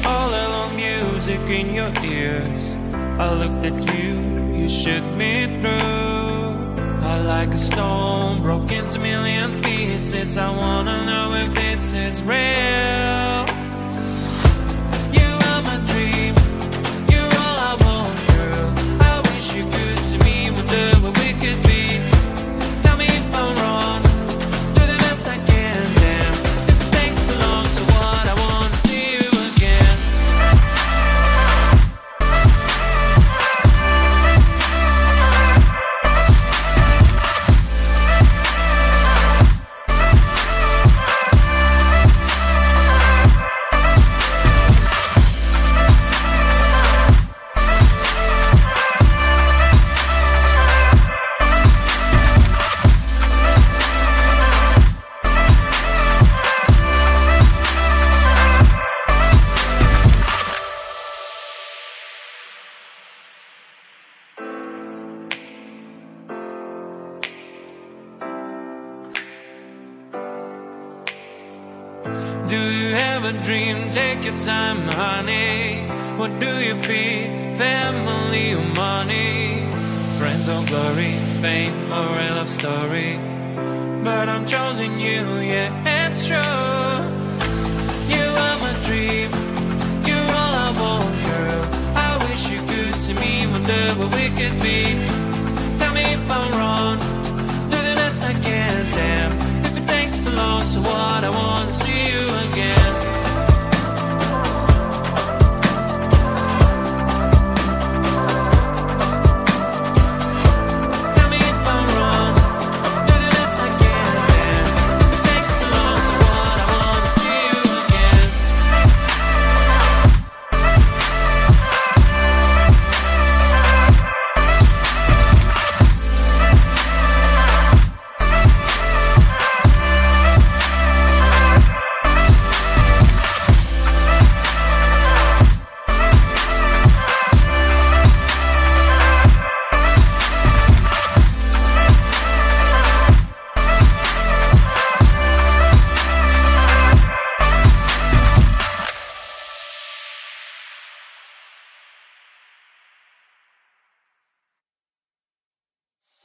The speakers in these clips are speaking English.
all alone music in your ears. I looked at you, you shook me through. I like a stone, broke into million pieces. I wanna know if this is real. You are my dream, you're all I want, girl. I wish you could see me, wonder what we could be. Tell me if I'm wrong, do the best I can, damn. If it takes too long, so what, I wanna see you again. Do you have a dream? Take your time, honey. What do you beat? Family or money? Friends or glory? Fame or a love story? But I'm choosing you, yeah, it's true. You are my dream, you're all I want, girl. I wish you could see me, wonder what we could be. Tell me if I'm wrong, do the best I can, damn. If it takes too long, so what, I wanna see you again. Tell me if I'm wrong, do the best I can, damn. If it takes too long, so what, I wanna see you again.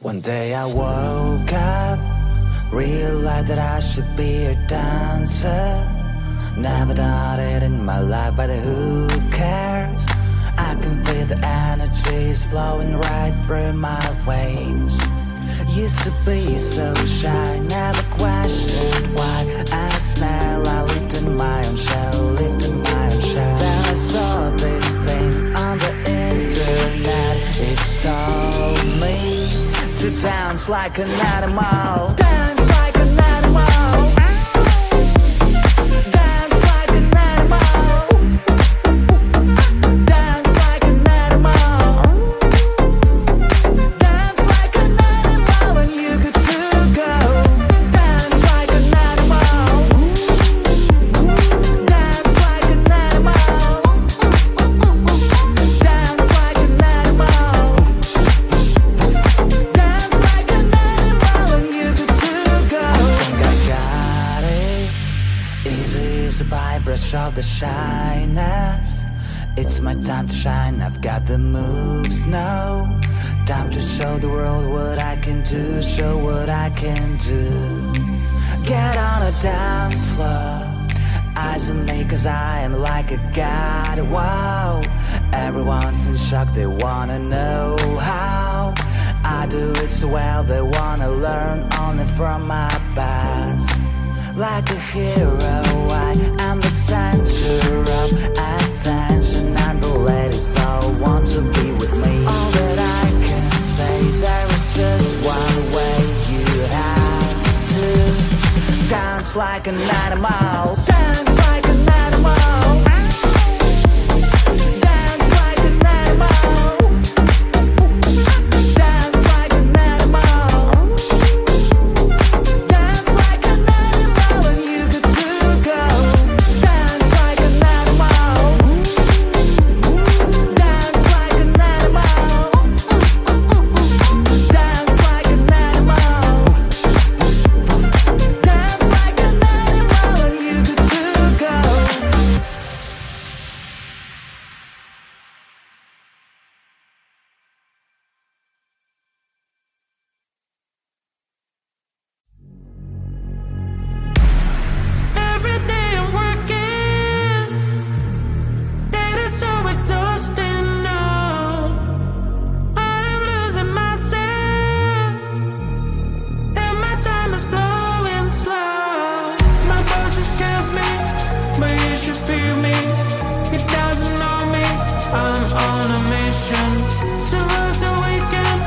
One day I woke up, realized that I should be a dancer. Never done it in my life, but who cares? I can feel the energies flowing right through my veins. Used to be so shy, never questioned why. I smell, I lived in my own shell, lived in my own shell. Then I saw this thing on the internet. It told me to dance like an animal. Dance like an animal. Dance like an animal. Dance like an animal. Dance like an animal and you get to go. Dance like an animal. Dance like an animal. Dance like an animal. Dance like an animal and you get to go. I think I got it. Easy is the brush of the shyness. It's my time to shine, I've got the moves now. Time to show the world what I can do, show what I can do. Get on a dance floor, eyes on me cause I am like a god, wow. Everyone's in shock, they wanna know how I do it so well, they wanna learn only from my past. Like a hero, I am the center of attention, and the ladies all want to be with me. All that I can say, there is just one way. You have to dance like an animal. Dance like an animal. Dance like an animal. Dance like an animal. Dance like an animal and you get to go. Dance like an animal. Dance like an animal. Dance like an animal. Dance like an animal and you feel me, it doesn't know me. I'm on a mission, so to weekend,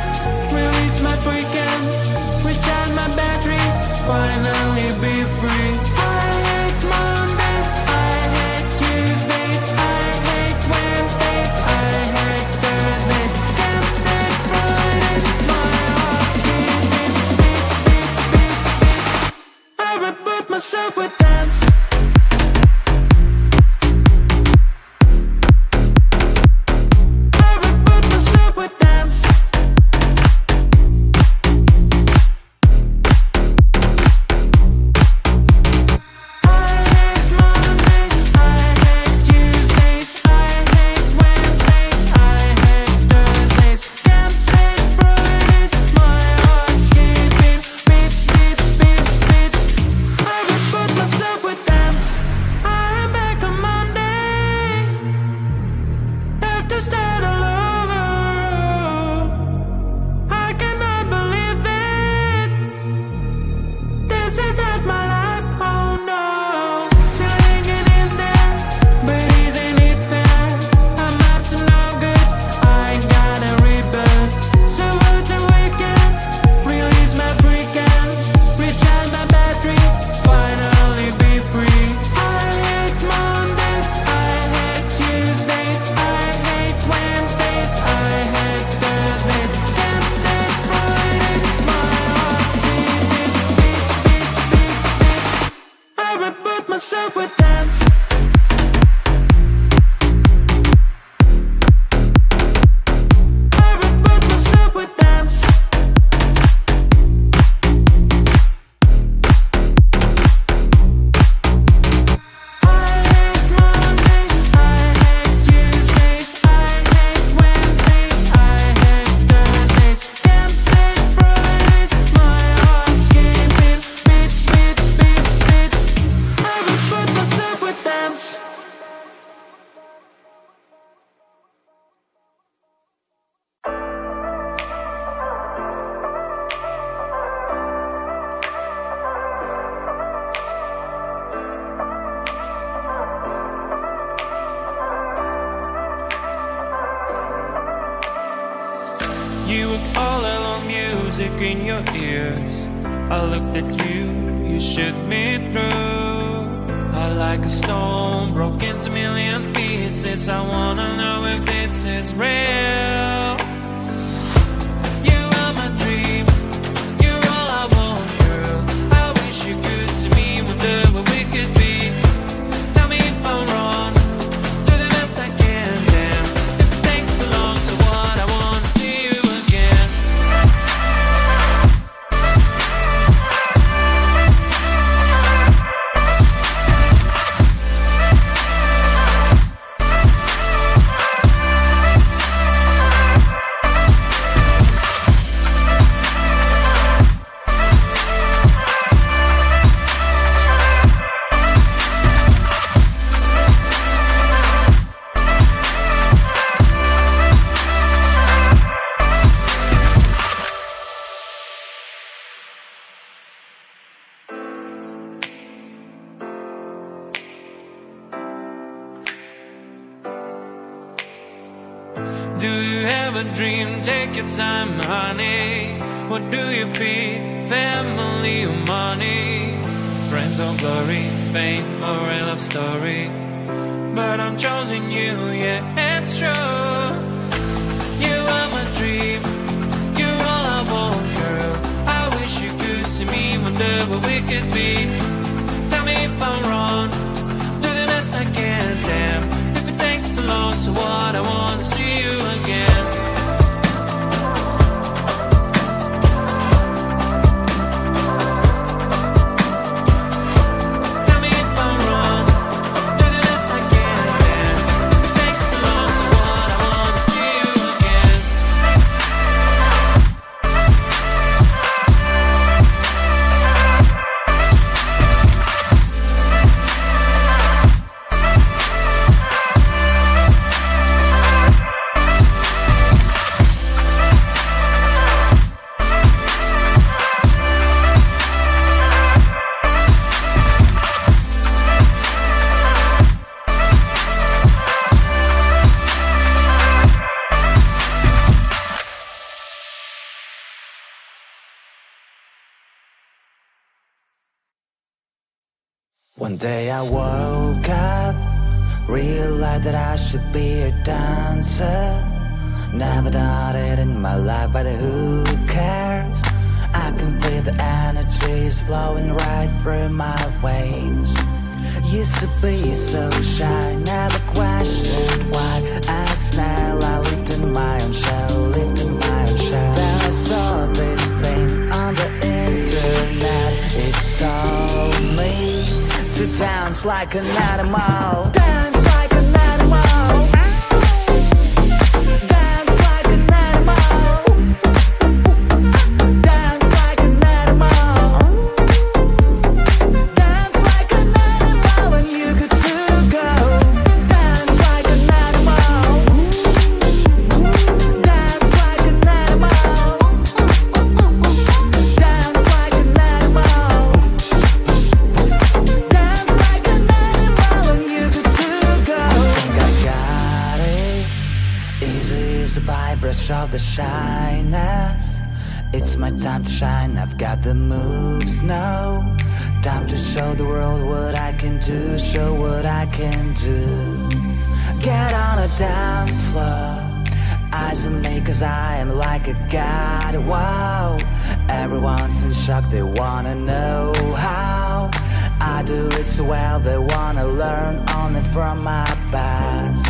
release my weekend, recharge my battery, finally be free. I hate Mondays, I hate Tuesdays, I hate Wednesdays, I hate Thursdays, can't stand Fridays, my heart's beating, beats, beats, beats, beats. I reboot myself with dance. You with all along music in your ears. I looked at you, you shook me through. I like a stone, broke into million pieces. I wanna know if this is real. You are my dream, you're all I want, girl. I wish you could see me, wonder what we could be. Tell me if I'm wrong, do the best I can, damn. If it takes too long, so what, I wanna see you again. Do you have a dream? Take your time, honey. What do you feed? Family or money? Friends or glory? Fame or a love story? But I'm choosing you, yeah, it's true. You are my dream, you're all I want, girl. I wish you could see me, wonder what we could be. Tell me if I'm wrong, do the best I can, damn. If it takes too long, so what, I wanna see you again. Tell me if I'm wrong, do the best I can, damn. If it takes too long, so what, I wanna see you again. One day I woke up, realized that I should be a dancer. Never done it in my life, but who cares? I can feel the energies flowing right through my veins. Used to be so shy, never questioned why. As now I lived in my own shell, lived in my own shell. Then I saw this thing on the internet. It told me to dance like an animal. Dance like an animal. Dance like an animal. Dance like an animal. Dance like an animal when you get to go. Dance like an animal. Dance like an animal. Dance like an animal. Dance like an animal when you get to go. I think I got it. Easy is the brush of the shyness. It's my time to shine, I've got the moves now. Time to show the world what I can do, show what I can do. Get on a dance floor, eyes on me cause I am like a god, wow. Everyone's in shock, they wanna know how I do it so well, they wanna learn only from my past.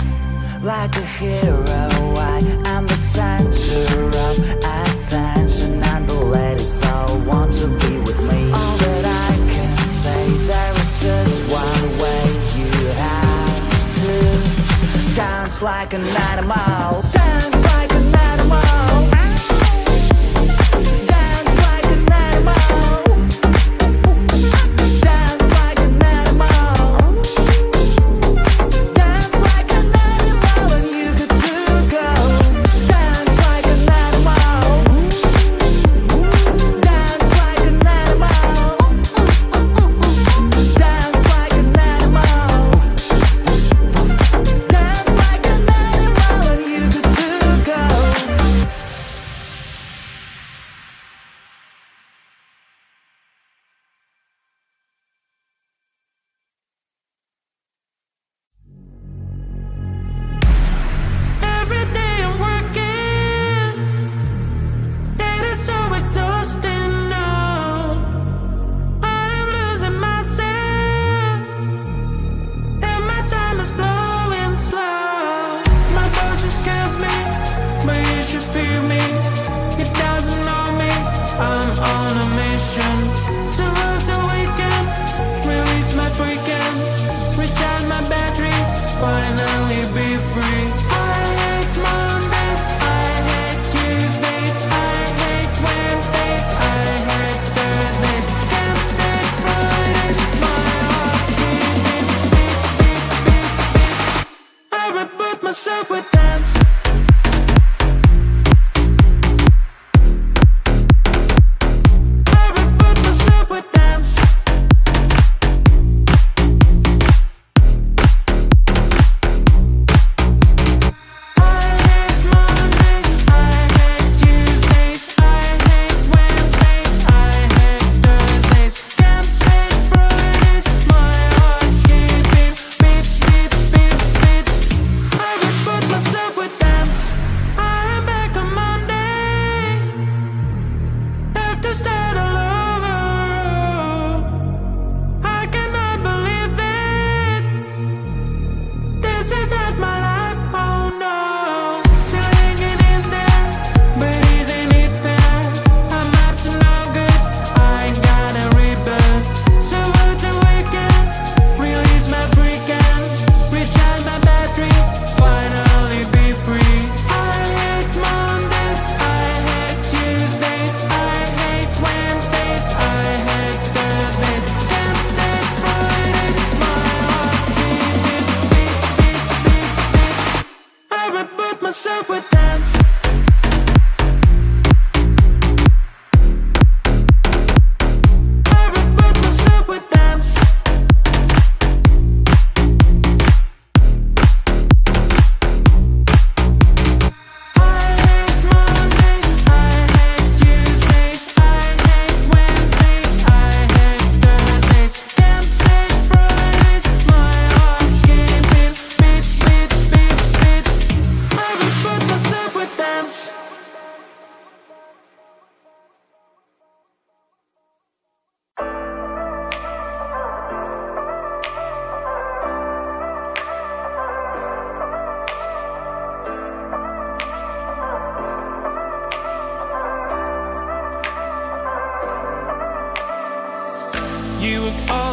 Like a hero, I am the center of attention, and the ladies all want to be with me. All that I can say, there is just one way. You have to dance like an animal. Dance like an animal. Dance like an animal. Dance like an animal. Dance like an animal when you get to go. Dance like an animal. Dance like an animal. Dance like an animal. Dance like an animal when you get to go. Every day I'm working, it is so exhausting now. I am losing myself, and my time is flowing slow. My boss just scares me, but you should feel me. He doesn't know me, I'm on a mission. So road to weekend, release my freaking, recharge my battery, finally be free. I hate Mondays, I hate Tuesdays, I hate Wednesdays, I hate Thursdays, can't stand Fridays. My heart's beating, beats, beats, beats, beats. I reboot myself with dance. You were all